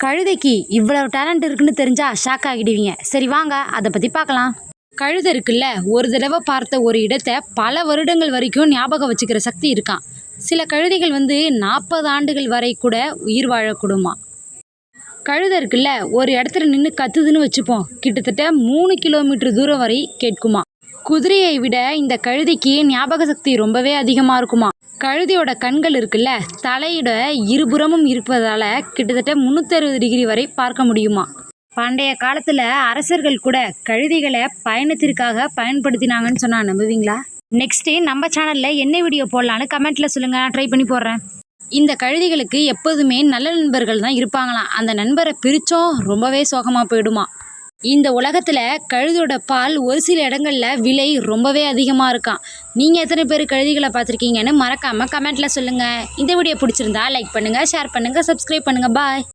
கழுதைக்கு இவ்வளவு டேலண்ட் இருக்குன்னு தெரிஞ்சா ஷாக் ஆகிடுவீங்க. சரி வாங்க அதை பற்றி பார்க்கலாம். கழுதை இருக்குல்ல, ஒரு தடவை பார்த்த ஒரு இடத்தை பல வருடங்கள் வரைக்கும் ஞாபகம் வச்சுக்கிற சக்தி இருக்கான். சில கழுதைகள் 40 ஆண்டுகள் வரை கூட உயிர் வாழக்கூடுமா. கழுதை இருக்குல்ல, ஒரு இடத்துல நின்று கத்துதுன்னு வச்சுப்போம், கிட்டத்தட்ட 3 கிலோமீட்டர் தூரம் வரை கேட்குமா. குதிரையை விட இந்த கழுதைக்கு ஞாபக சக்தி ரொம்பவே அதிகமாக இருக்குமா. கழுதையோட கண்கள் இருக்குல்ல, தலையோட இருபுறமும் இருப்பதால் கிட்டத்தட்ட 360 டிகிரி வரை பார்க்க முடியுமா. பண்டைய காலத்தில் அரசர்கள் கூட கழுதைகளை பயணத்திற்காக பயன்படுத்தினாங்கன்னு சொன்னால் நம்புவீங்களா? நெக்ஸ்ட்டு நம்ம சேனலில் என்ன வீடியோ போடலான்னு கமெண்ட்டில் சொல்லுங்கள், நான் ட்ரை பண்ணி போடுறேன். இந்த கழுதைகளுக்கு எப்போதுமே நல்ல நண்பர்கள் தான் இருப்பாங்களாம். அந்த நண்பரை பிரித்தோம் ரொம்பவே சோகமாக போயிடுமா. இந்த உலகத்தில் கழுதையோட பால் ஒரு சில இடங்களில் விலை ரொம்பவே அதிகமாக இருக்கான். நீங்கள் எத்தனை பேர் கழுதைகளை பார்த்துருக்கீங்கன்னு மறக்காமல் கமெண்ட்டில் சொல்லுங்கள். இந்த வீடியோ பிடிச்சிருந்தா லைக் பண்ணுங்கள், ஷேர் பண்ணுங்கள், சப்ஸ்கிரைப் பண்ணுங்கள். பாய்.